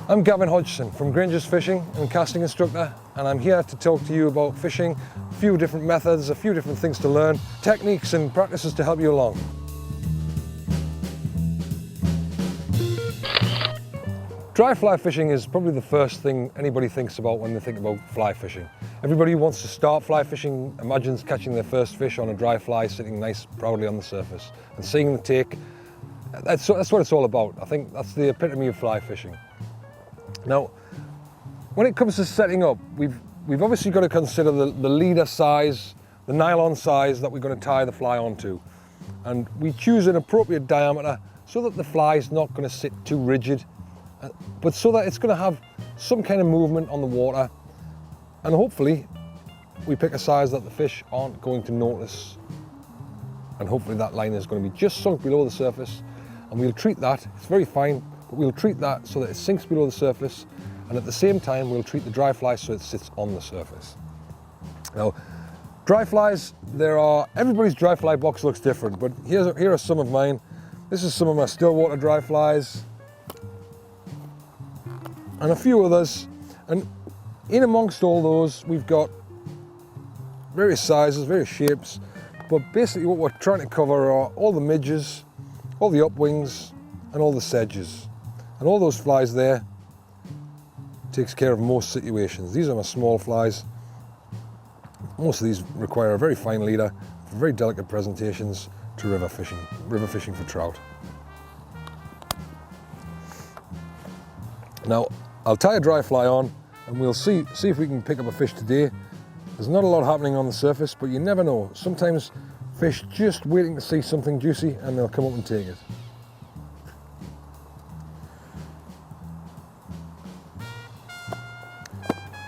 I'm Gavin Hodgson from Granger's Fishing and Casting Instructor, and I'm here to talk to you about fishing, a few different methods, a few different things to learn, techniques and practices to help you along. Dry fly fishing is probably the first thing anybody thinks about when they think about fly fishing. Everybody who wants to start fly fishing imagines catching their first fish on a dry fly sitting nice proudly on the surface and seeing the take. That's what it's all about. I think that's the epitome of fly fishing. Now, when it comes to setting up, we've obviously got to consider the leader size, the nylon size that we're going to tie the fly onto. And we choose an appropriate diameter so that the fly is not going to sit too rigid, but so that it's going to have some kind of movement on the water. And hopefully we pick a size that the fish aren't going to notice. And hopefully that line is going to be just sunk below the surface. And we'll treat that, it's very fine, but we'll treat that so that it sinks below the surface, and at the same time we'll treat the dry fly so it sits on the surface. Now, dry flies, everybody's dry fly box looks different, but here are some of mine. This is some of my still water dry flies, and a few others, and in amongst all those we've got various sizes, various shapes, but basically what we're trying to cover are all the midges, all the upwings, and all the sedges. And all those flies there takes care of most situations. These are my small flies. Most of these require a very fine leader for very delicate presentations to river fishing for trout. Now, I'll tie a dry fly on and we'll see if we can pick up a fish today. There's not a lot happening on the surface, but you never know. Sometimes fish just waiting to see something juicy and they'll come up and take it.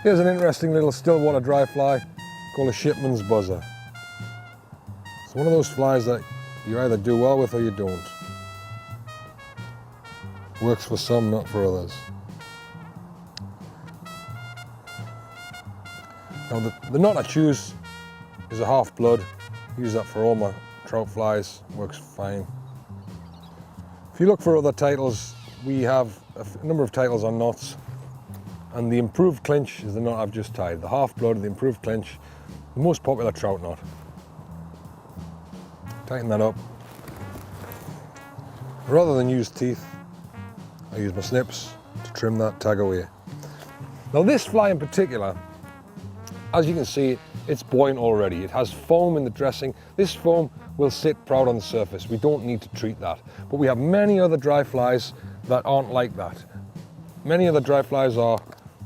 Here's an interesting little still water dry fly called a shipman's buzzer. It's one of those flies that you either do well with or you don't. Works for some, not for others. Now the knot I choose is a half blood. Use that for all my trout flies, works fine. If you look for other titles, we have a number of titles on knots. And the improved clinch is the knot I've just tied. The half blood, the improved clinch, the most popular trout knot. Tighten that up. Rather than use teeth, I use my snips to trim that tag away. Now this fly in particular, as you can see, it's buoyant already. It has foam in the dressing. This foam will sit proud on the surface. We don't need to treat that. But we have many other dry flies that aren't like that. Many other dry flies are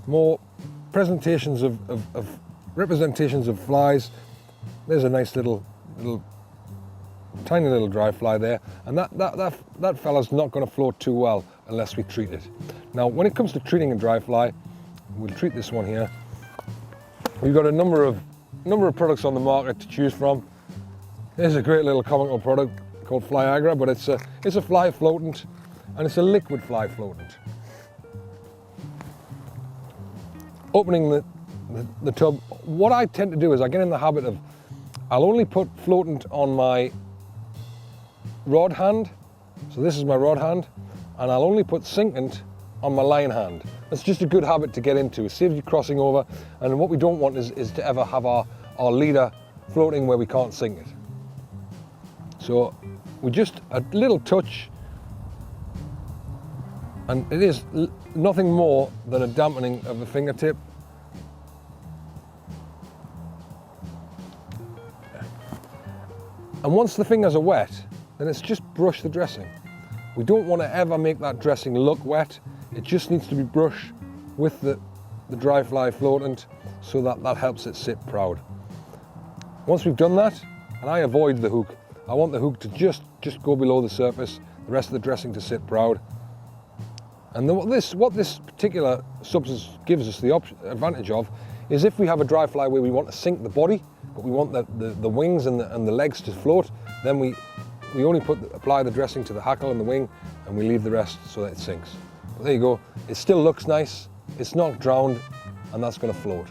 more representations of flies. There's a nice tiny little dry fly there, and that fella's not going to float too well unless we treat it. Now, when it comes to treating a dry fly, we'll treat this one here. We've got a number of products on the market to choose from. There's a great little comical product called Flyagra, but it's a fly floatant, and it's a liquid fly floatant. Opening the tub, what I tend to do is I get in the habit of, I'll only put floatant on my rod hand, so this is my rod hand, and I'll only put sinkant on my line hand. That's just a good habit to get into. It saves you crossing over, and what we don't want is to ever have our leader floating where we can't sink it. So we just a little touch, and it is nothing more than a dampening of the fingertip. And once the fingers are wet, then it's just brush the dressing. We don't want to ever make that dressing look wet. It just needs to be brushed with the dry fly floatant so that helps it sit proud. Once we've done that, and I avoid the hook, I want the hook to just go below the surface, the rest of the dressing to sit proud. And then what this particular substance gives us the advantage of is if we have a dry fly where we want to sink the body, but we want the wings and the legs to float, then we only apply the dressing to the hackle and the wing, and we leave the rest so that it sinks. But there you go. It still looks nice, it's not drowned, and that's going to float.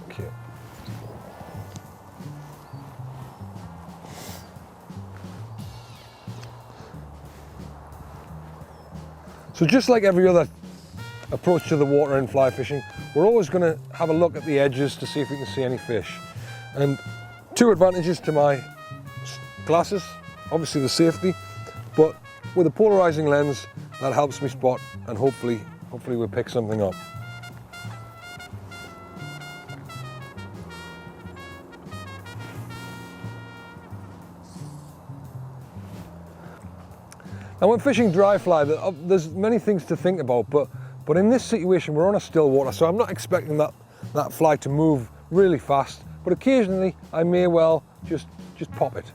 Okay. So just like every other approach to the water in fly fishing, we're always going to have a look at the edges to see if we can see any fish. And two advantages to my glasses, obviously the safety, but with a polarizing lens that helps me spot, and hopefully we'll pick something up. Now when fishing dry fly, there's many things to think about, but in this situation we're on a still water, so I'm not expecting that fly to move really fast, but occasionally I may well just pop it,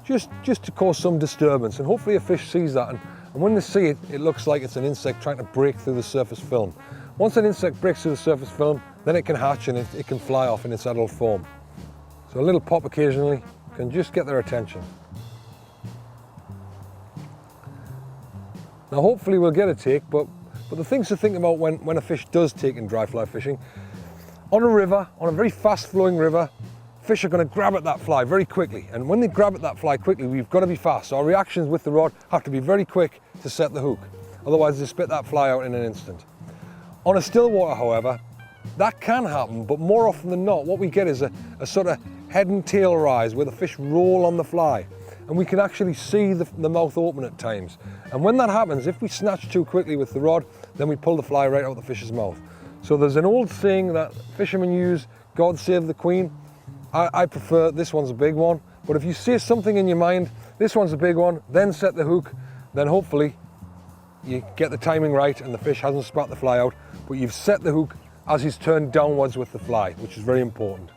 just to cause some disturbance, and hopefully a fish sees that, and when they see it, it looks like it's an insect trying to break through the surface film. Once an insect breaks through the surface film, then it can hatch and it can fly off in its adult form. So a little pop occasionally can just get their attention. Now hopefully we'll get a take, but the things to think about when a fish does take in dry fly fishing, on a river, on a very fast flowing river, fish are going to grab at that fly very quickly, and when they grab at that fly quickly, we've got to be fast. So our reactions with the rod have to be very quick to set the hook, otherwise they spit that fly out in an instant. On a still water, however, that can happen, but more often than not what we get is a sort of head and tail rise where the fish roll on the fly, and we can actually see the mouth open at times. And when that happens, if we snatch too quickly with the rod, then we pull the fly right out of the fish's mouth. So there's an old saying that fishermen use, God save the Queen. I prefer this one's a big one, but if you see something in your mind, this one's a big one, then set the hook, then hopefully you get the timing right and the fish hasn't spat the fly out, but you've set the hook as he's turned downwards with the fly, which is very important.